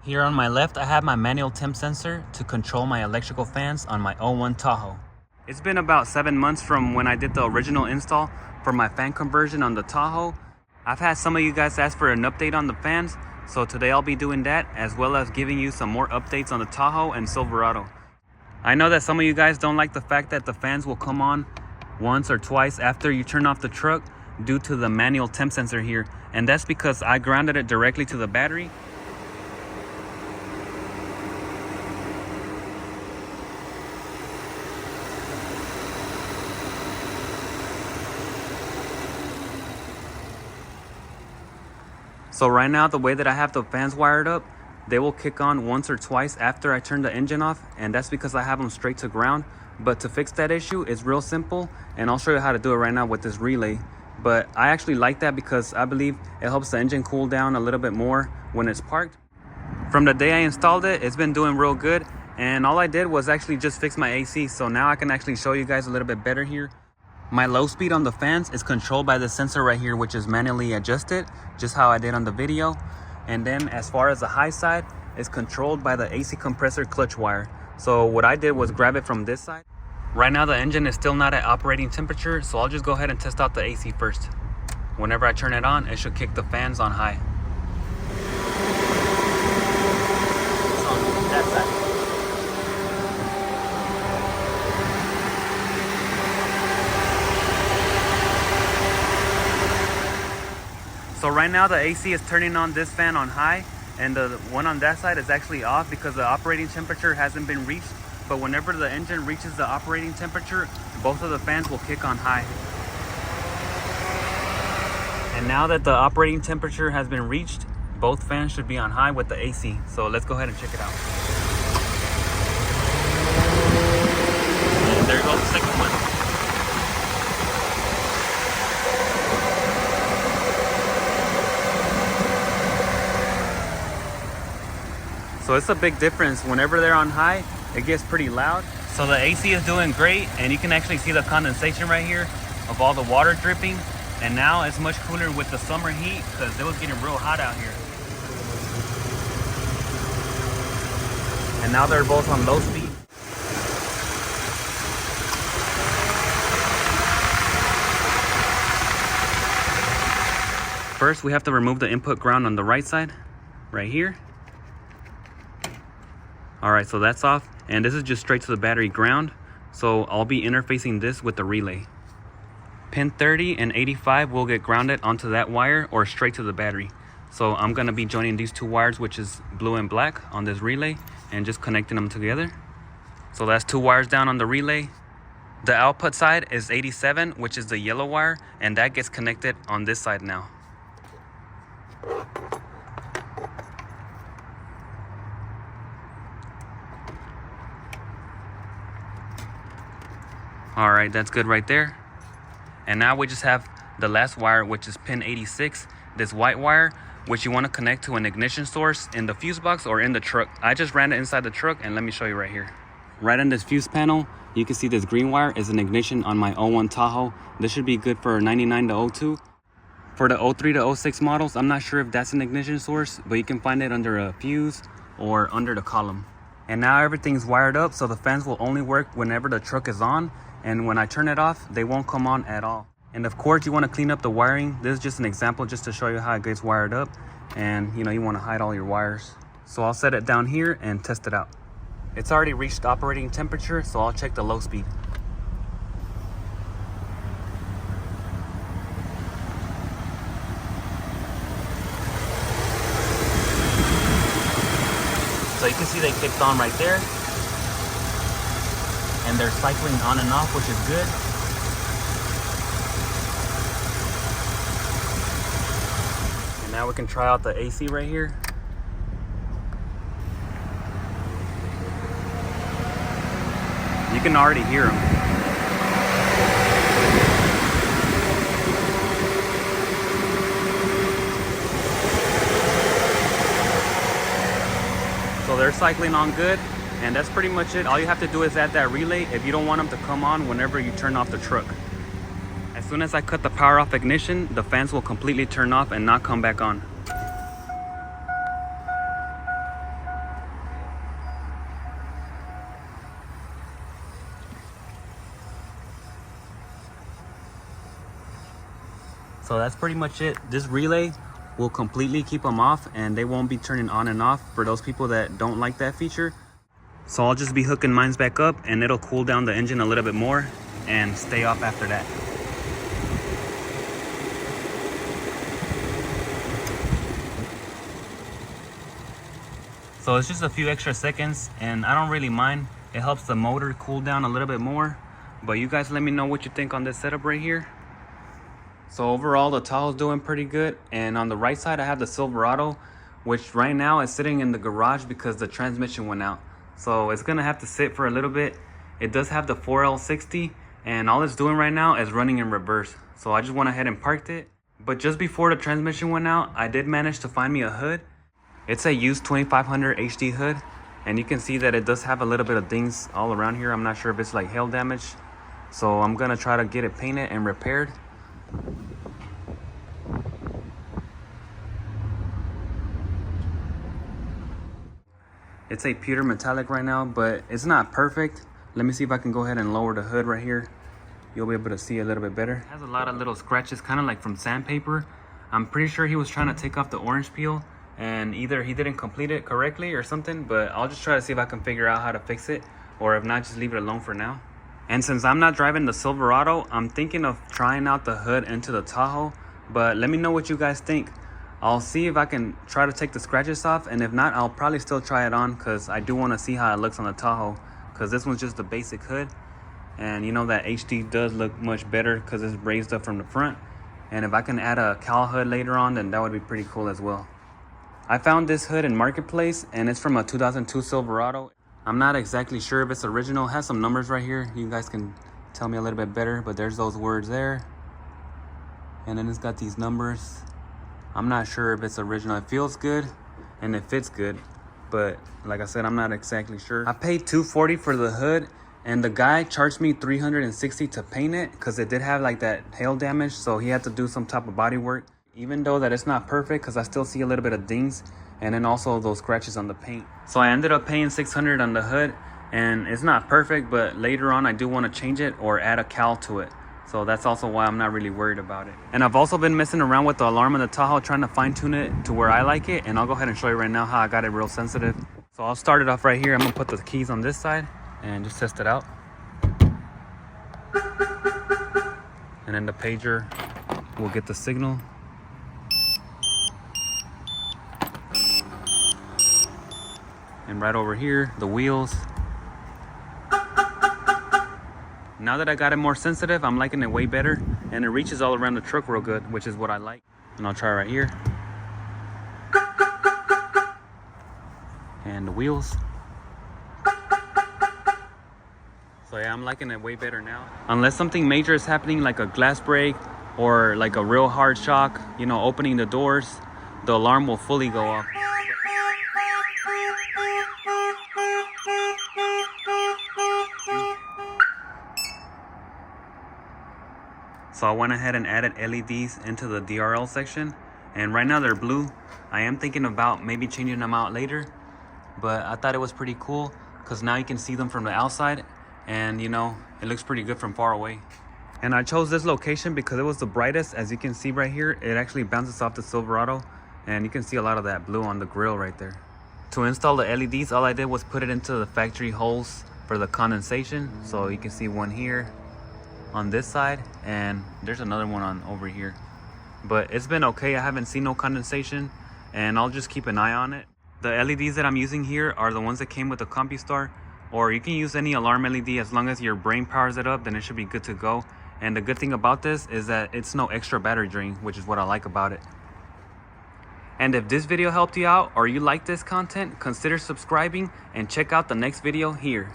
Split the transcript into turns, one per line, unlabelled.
Here on my left, I have my manual temp sensor to control my electrical fans on my 01 Tahoe. It's been about 7 months from when I did the original install for my fan conversion on the Tahoe. I've had some of you guys ask for an update on the fans, so today I'll be doing that, as well as giving you some more updates on the Tahoe and Silverado. I know that some of you guys don't like the fact that the fans will come on once or twice after you turn off the truck due to the manual temp sensor here, and that's because I grounded it directly to the battery. So right now, the way that I have the fans wired up, they will kick on once or twice after I turn the engine off, and that's because I have them straight to ground. But to fix that issue, it's real simple, and I'll show you how to do it right now with this relay. But I actually like that because I believe it helps the engine cool down a little bit more when it's parked. From the day I installed it, it's been doing real good, and all I did was actually just fix my AC, so now I can actually show you guys a little bit better here. My low speed on the fans is controlled by the sensor right here, which is manually adjusted, just how I did on the video. And then as far as the high side, it's controlled by the AC compressor clutch wire. So what I did was grab it from this side. Right now the engine is still not at operating temperature, so I'll just go ahead and test out the AC first. Whenever I turn it on, it should kick the fans on high. It's on that side. So right now the AC is turning on this fan on high, and the one on that side is actually off because the operating temperature hasn't been reached. But whenever the engine reaches the operating temperature, both of the fans will kick on high. And now that the operating temperature has been reached, both fans should be on high with the AC. So let's go ahead and check it out. And there goes the second one. So it's a big difference. Whenever they're on high, it gets pretty loud. So the AC is doing great, and you can actually see the condensation right here of all the water dripping. And now it's much cooler with the summer heat because it was getting real hot out here. And now they're both on low speed. First, we have to remove the input ground on the right side, right here. All right, so that's off, and this is just straight to the battery ground. So I'll be interfacing this with the relay. Pin 30 and 85 will get grounded onto that wire or straight to the battery. So I'm gonna be joining these two wires, which is blue and black, on this relay and just connecting them together. So that's two wires down on the relay. The output side is 87, which is the yellow wire, and that gets connected on this side now. All right, that's good right there. And now we just have the last wire, which is pin 86, this white wire, which you want to connect to an ignition source in the fuse box or in the truck. I just ran it inside the truck, and let me show you right here. Right on this fuse panel, you can see this green wire is an ignition on my 01 Tahoe. This should be good for 99 to 02. For the 03 to 06 models, I'm not sure if that's an ignition source, but you can find it under a fuse or under the column. And now everything's wired up, so the fans will only work whenever the truck is on. And when I turn it off, they won't come on at all. And of course, you want to clean up the wiring. This is just an example just to show you how it gets wired up. And you want to hide all your wires. So I'll set it down here and test it out. It's already reached operating temperature, so I'll check the low speed. So you can see they kicked on right there. And they're cycling on and off, which is good. And now we can try out the AC right here. You can already hear them. So they're cycling on good. And that's pretty much it. All you have to do is add that relay if you don't want them to come on whenever you turn off the truck. As soon as I cut the power off ignition, the fans will completely turn off and not come back on. So that's pretty much it. This relay will completely keep them off, and they won't be turning on and off for those people that don't like that feature. So I'll just be hooking mines back up, and it'll cool down the engine a little bit more and stay off after that. So it's just a few extra seconds, and I don't really mind. It helps the motor cool down a little bit more. But you guys let me know what you think on this setup right here. So overall, the Tahoe's doing pretty good. And on the right side, I have the Silverado, which right now is sitting in the garage because the transmission went out. So it's gonna have to sit for a little bit. It does have the 4L60, and all it's doing right now is running in reverse. So I just went ahead and parked it. But just before the transmission went out, I did manage to find me a hood. It's a used 2500 HD hood, and you can see that it does have a little bit of dings all around here. I'm not sure if it's like hail damage. So I'm gonna try to get it painted and repaired. It's a pewter metallic right now, but it's not perfect. Let me see if I can go ahead and lower the hood right here. You'll be able to see a little bit better. It has a lot of little scratches, kind of like from sandpaper. I'm pretty sure he was trying to take off the orange peel, and either he didn't complete it correctly or something, but I'll just try to see if I can figure out how to fix it, or if not, just leave it alone for now. And since I'm not driving the Silverado, I'm thinking of trying out the hood into the Tahoe, but let me know what you guys think. I'll see if I can try to take the scratches off, and if not, I'll probably still try it on, because I do want to see how it looks on the Tahoe, because this one's just the basic hood, and you know that HD does look much better because it's raised up from the front. And if I can add a cowl hood later on, then that would be pretty cool as well. I found this hood in Marketplace, and it's from a 2002 Silverado. I'm not exactly sure if it's original. It has some numbers right here. You guys can tell me a little bit better, but there's those words there. And then it's got these numbers. I'm not sure if it's original. It feels good and it fits good, but like I said, I'm not exactly sure. I paid $240 for the hood, and the guy charged me $360 to paint it because it did have like that hail damage, so he had to do some type of body work. Even though that it's not perfect, because I still see a little bit of dings, and then also those scratches on the paint. So I ended up paying $600 on the hood, and it's not perfect, but later on I do want to change it or add a cowl to it. So that's also why I'm not really worried about it. And I've also been messing around with the alarm on the Tahoe, trying to fine tune it to where I like it. And I'll go ahead and show you right now how I got it real sensitive. So I'll start it off right here. I'm gonna put the keys on this side and just test it out. And then the pager will get the signal. And right over here, the wheels. Now that I got it more sensitive, I'm liking it way better, and it reaches all around the truck real good, which is what I like. And I'll try right here. And the wheels. So yeah, I'm liking it way better now. Unless something major is happening, like a glass break or like a real hard shock, you know, opening the doors, the alarm will fully go off. So I went ahead and added LEDs into the DRL section, and right now they're blue. I am thinking about maybe changing them out later, but I thought it was pretty cool because now you can see them from the outside, and you know, it looks pretty good from far away. And I chose this location because it was the brightest. As you can see right here, it actually bounces off the Silverado, and you can see a lot of that blue on the grill right there. To install the LEDs, all I did was put it into the factory holes for the condensation. So you can see one here on this side, and there's another one on over here. But it's been okay. I haven't seen no condensation, and I'll just keep an eye on it. The LEDs that I'm using here are the ones that came with the CompuStar, or you can use any alarm LED. As long as your brain powers it up, then it should be good to go. And the good thing about this is that it's no extra battery drain, which is what I like about it. And if this video helped you out, or you like this content, consider subscribing and check out the next video here.